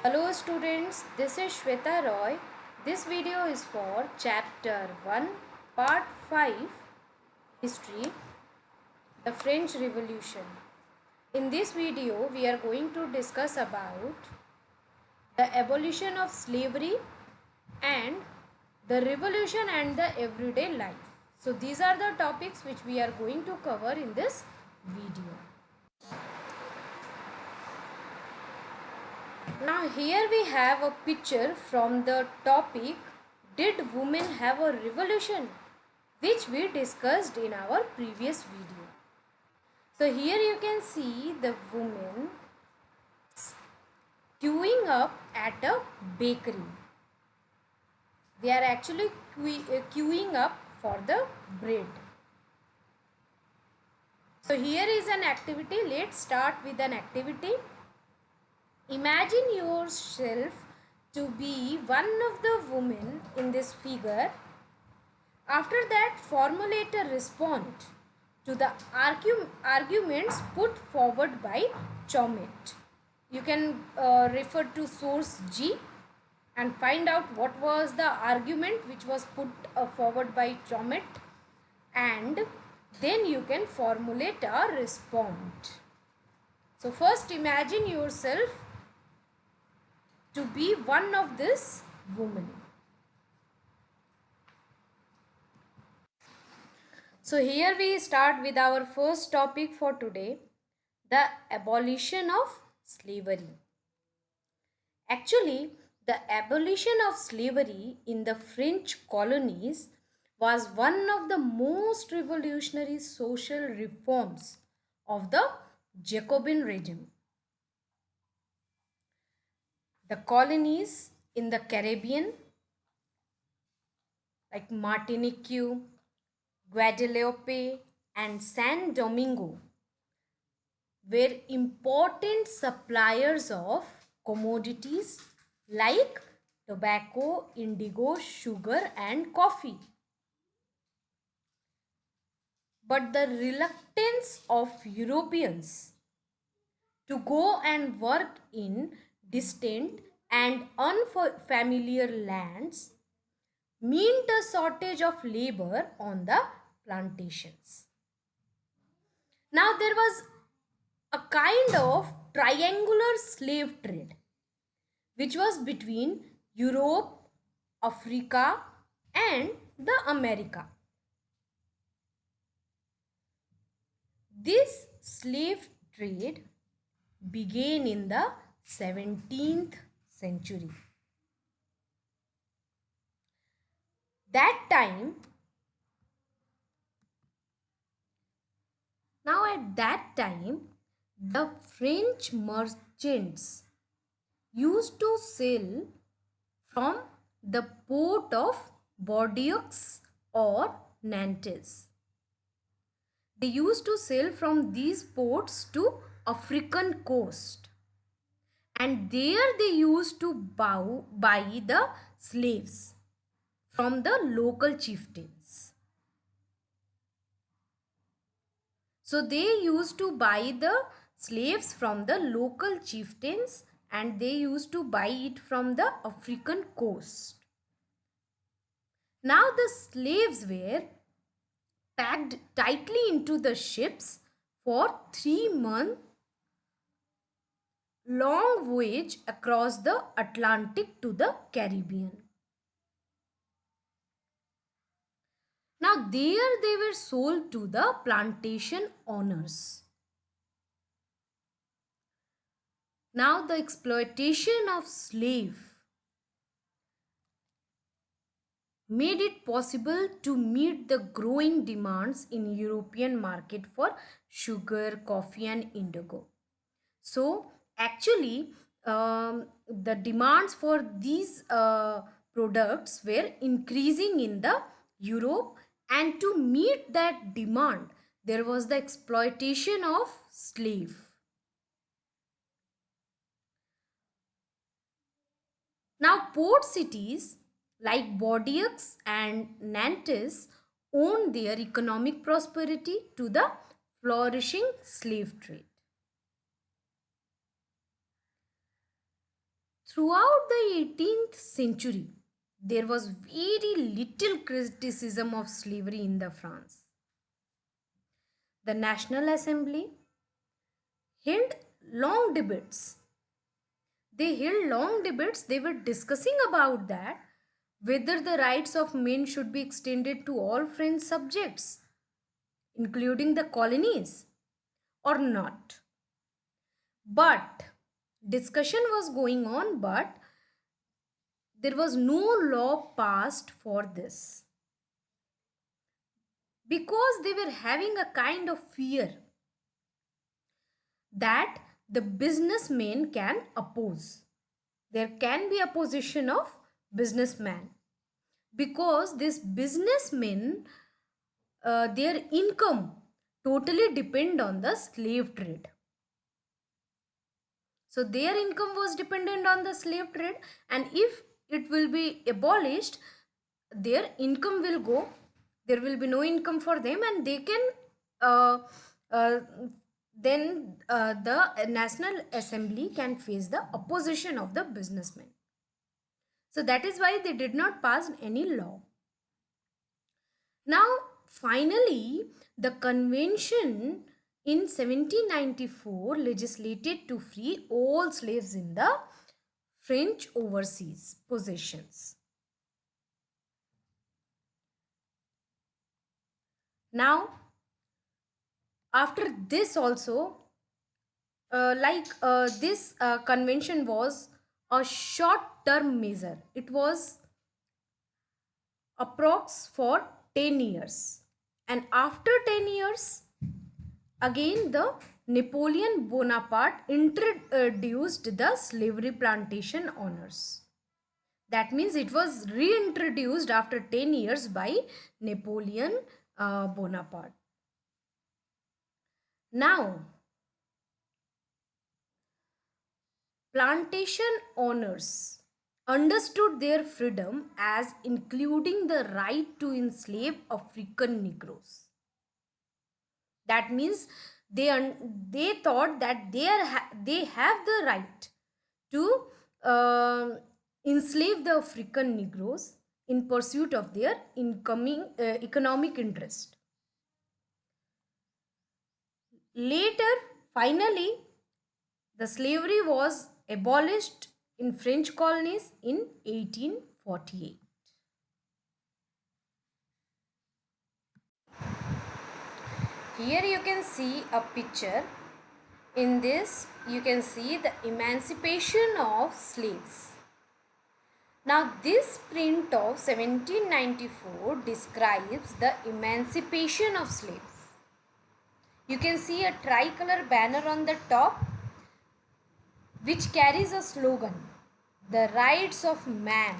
Hello students, this is Shweta Roy. This video is for chapter 1, part 5, History, the French Revolution. In this video, we are going to discuss about the abolition of slavery and the revolution and the everyday life. So these are the topics which we are going to cover in this video. Now here we have a picture from the topic Did Women Have a Revolution? Which we discussed in our previous video. So here you can see the women queuing up at a bakery. They are actually queuing up for the bread. So here is an activity. Let's start with an activity. Imagine yourself to be one of the women in this figure. After that, formulate a response to the arguments put forward by Chomet. You can refer to source G and find out what was the argument which was put forward by Chomet, and then you can formulate a response. So first imagine yourself to be one of this women. So here we start with our first topic for today, the abolition of slavery. Actually, the abolition of slavery in the French colonies was one of the most revolutionary social reforms of the Jacobin regime. The colonies in the Caribbean like Martinique, Guadeloupe and San Domingo were important suppliers of commodities like tobacco, indigo, sugar and coffee. But the reluctance of Europeans to go and work in distant and unfamiliar lands meant a shortage of labor on the plantations. Now there was a kind of triangular slave trade which was between Europe, Africa and the America. This slave trade began in the 17th century. That time, at that time, the French merchants used to sell from the port of Bordeaux or Nantes. They used to sail from these ports to African coast, and there they used to buy the slaves from the local chieftains. So they used to buy the slaves from the local chieftains and they used to buy it from the African coast. Now the slaves were packed tightly into the ships for 3 months long voyage across the Atlantic to the Caribbean. Now there they were sold to the plantation owners. Now the exploitation of slave made it possible to meet the growing demands in European market for sugar, coffee and indigo. So actually the demands for these products were increasing in the Europe, and to meet that demand there was the exploitation of slave. Now port cities like Bordeaux and Nantes owed their economic prosperity to the flourishing slave trade. Throughout the 18th century, there was very little criticism of slavery in the France. The National Assembly held long debates. They held long debates. They were discussing about that whether the rights of men should be extended to all French subjects, including the colonies, or not. But discussion was going on, but there was no law passed for this because they were having a kind of fear that the businessmen can oppose. There can be opposition of businessmen because this businessmen, their income totally depend on the slave trade. So their income was dependent on the slave trade, and if it will be abolished, their income will go. There will be no income for them, and they can uh, uh, then the National Assembly can face the opposition of the businessmen. So that is why they did not pass any law. Now, finally, the convention in 1794 legislated to free all slaves in the French overseas possessions. Now, after this also, this convention was a short term measure. It was approx for 10 years, and after 10 years again the Napoleon Bonaparte introduced the slavery plantation owners. That means it was reintroduced after 10 years by Napoleon Bonaparte. Now, plantation owners understood their freedom as including the right to enslave African Negroes. That means they thought that they have the right to enslave the African Negroes in pursuit of their incoming economic interest. Later, finally, the slavery was abolished in French colonies in 1848. Here you can see a picture. In this, you can see the emancipation of slaves. Now, this print of 1794 describes the emancipation of slaves. You can see a tricolor banner on the top which carries a slogan, "The Rights of Man."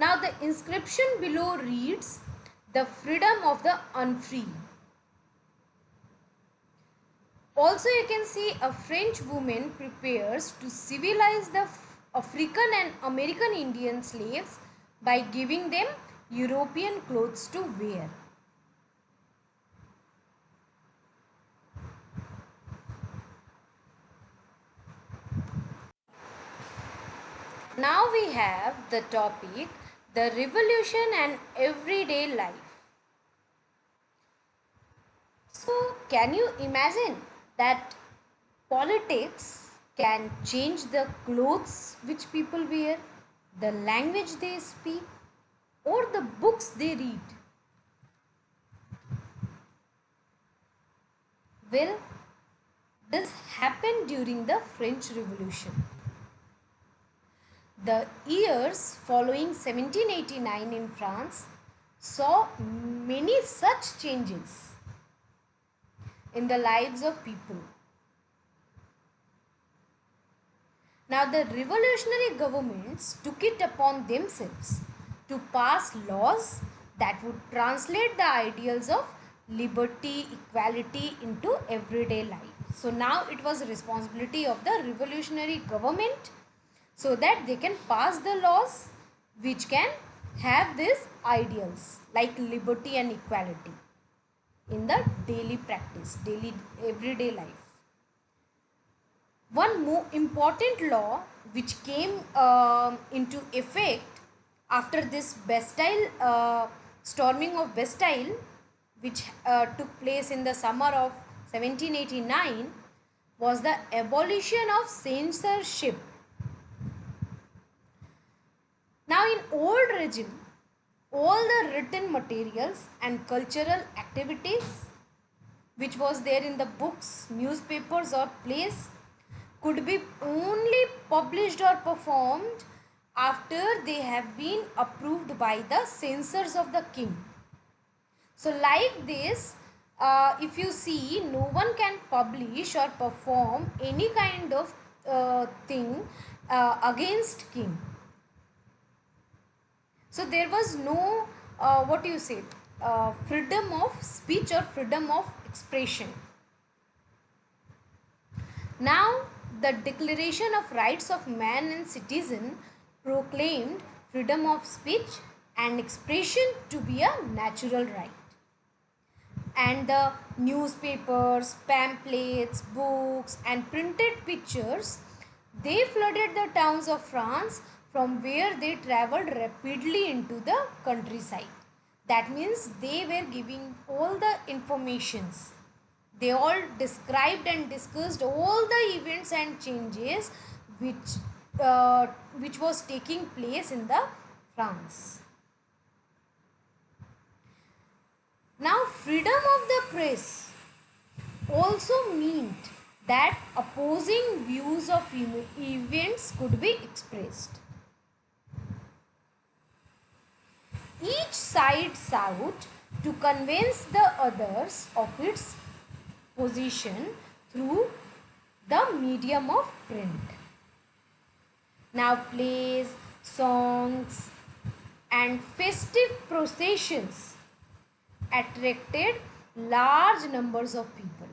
Now, the inscription below reads, "The freedom of the unfree." Also, you can see a French woman prepares to civilize the African and American Indian slaves by giving them European clothes to wear. Now we have the topic, the revolution and everyday life. So, can you imagine that politics can change the clothes which people wear, the language they speak, or the books they read? Well, this happened during the French Revolution. The years following 1789 in France saw many such changes in the lives of people. Now, the revolutionary governments took it upon themselves to pass laws that would translate the ideals of liberty, equality into everyday life. So, now it was the responsibility of the revolutionary government so that they can pass the laws which can have these ideals like liberty and equality in the daily practice, daily everyday life. One more important law which came into effect after this Bastille storming of Bastille, which took place in the summer of 1789, was the abolition of censorship. Now in old regime, all the written materials and cultural activities which was there in the books, newspapers or plays could be only published or performed after they have been approved by the censors of the king. So like this, if you see, no one can publish or perform any kind of thing against king. So there was no what do you say, freedom of speech or freedom of expression. Now the Declaration of Rights of Man and Citizen proclaimed freedom of speech and expression to be a natural right. And the newspapers, pamphlets, books and printed pictures, they flooded the towns of France from where they traveled rapidly into the countryside. That means they were giving all the informations. They all described and discussed all the events and changes which was taking place in the France. Now freedom of the press also meant that opposing views of events could be expressed. Each side sought to convince the others of its position through the medium of print. Now plays, songs and festive processions attracted large numbers of people.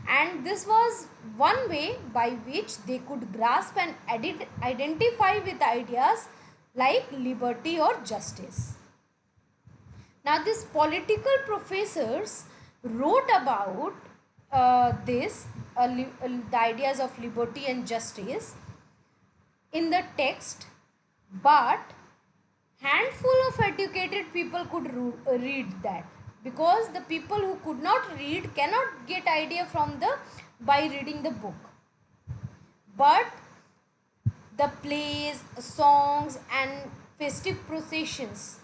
And this was one way by which they could grasp and identify with ideas like liberty or justice. Now these political professors wrote about the ideas of liberty and justice in the text, but handful of educated people could read that, because the people who could not read cannot get idea from the by reading the book. But the plays, songs and festive processions,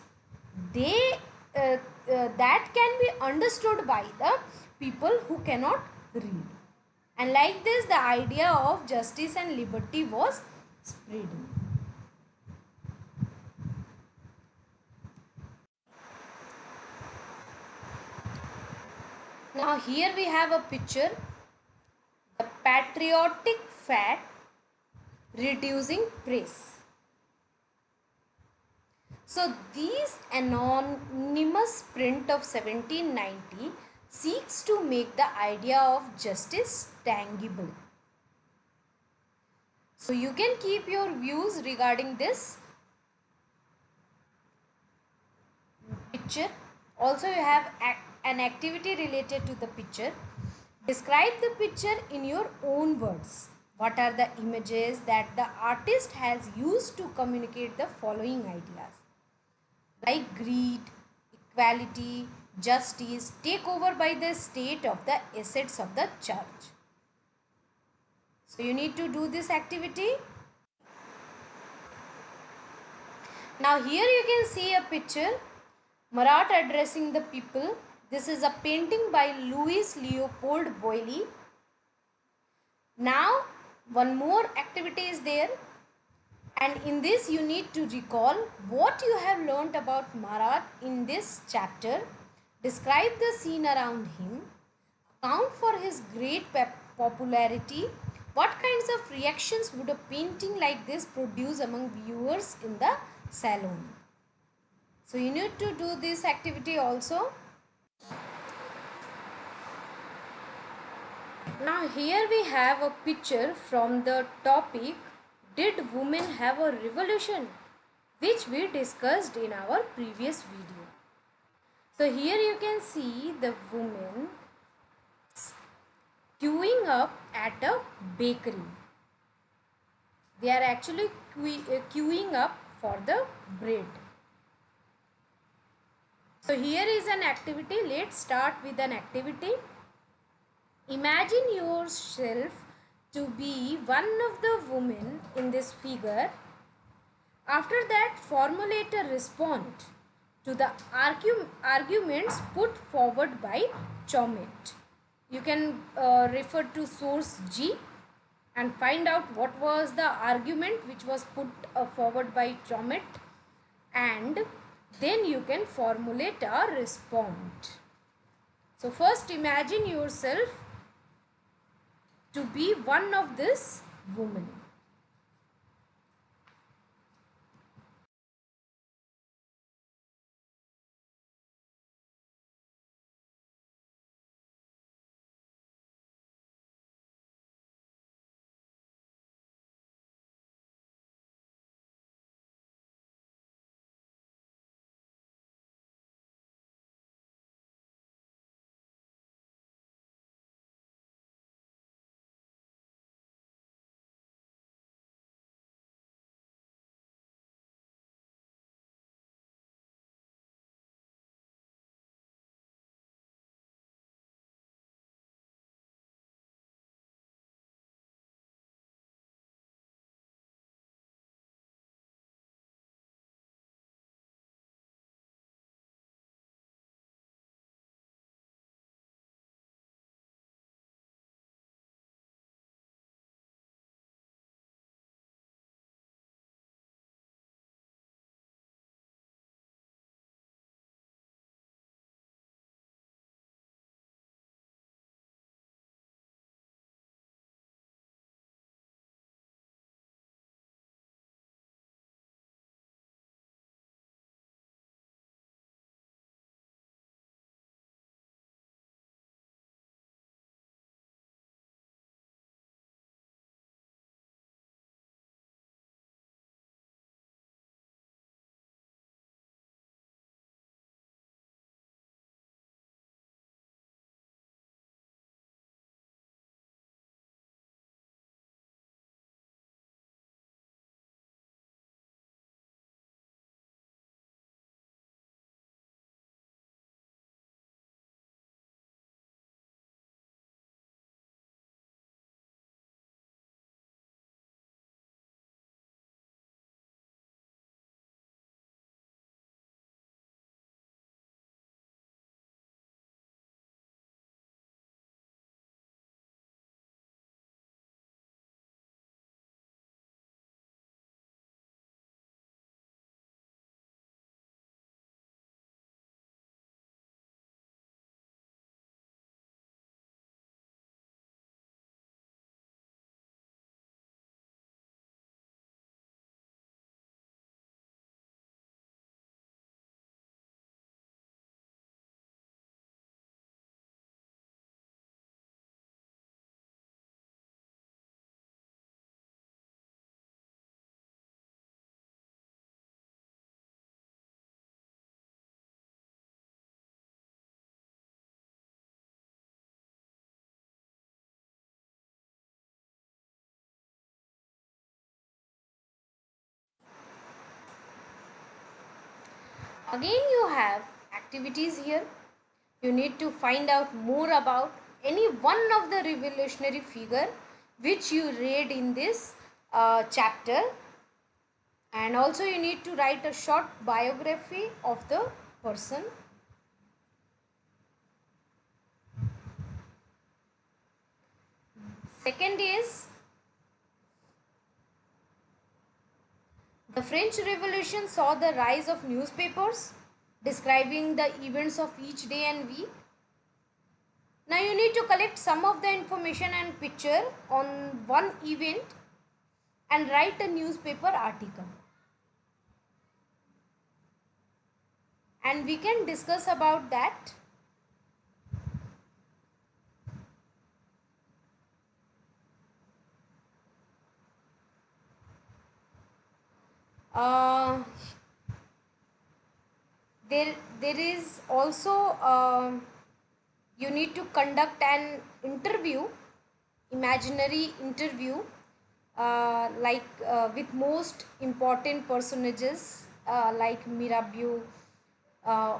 they that can be understood by the people who cannot read, and like this the idea of justice and liberty was spreading. Now here we have a picture, the patriotic fad reducing press. So these anonymous print of 1790 seeks to make the idea of justice tangible. So you can keep your views regarding this picture. Also you have an activity related to the picture. Describe the picture in your own words. What are the images that the artist has used to communicate the following ideas? Like greed, equality, justice, take over by the state of the assets of the church. So you need to do this activity. Now here you can see a picture, Marat addressing the people. This is a painting by Louis Leopold Boilly. Now one more activity is there, and in this you need to recall what you have learnt about Marat in this chapter. Describe the scene around him, account for his great popularity. What kinds of reactions would a painting like this produce among viewers in the salon? So you need to do this activity also. Now here we have a picture from the topic, did women have a revolution, which we discussed in our previous video. So here you can see the women queuing up at a bakery. They are actually queuing up for the bread. So here is an activity. Let's start with an activity. Imagine yourself to be one of the women in this figure. After that, formulate a response to the arguments put forward by Chomet. You can refer to source G and find out what was the argument which was put forward by Chomet, and then you can formulate a response. So first imagine yourself to be one of this women. Again you have activities here. You need to find out more about any one of the revolutionary figure which you read in this chapter, and also you need to write a short biography of the person. Second is the French Revolution saw the rise of newspapers describing the events of each day and week. Now you need to collect some of the information and picture on one event and write a newspaper article. And we can discuss about that. Uh, there is also you need to conduct an interview imaginary interview, with most important personages like Mirabeau,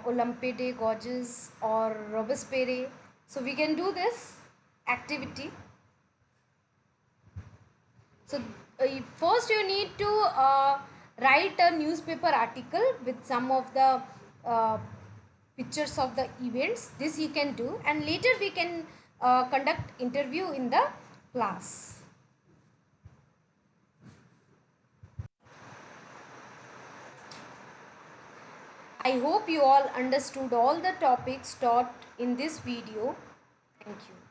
Olympe de Gouges or Robespierre. So we can do this activity. So first you need to write a newspaper article with some of the uh, pictures of the events. This you can do, and later we can conduct interview in the class. I hope you all understood all the topics taught in this video. Thank you.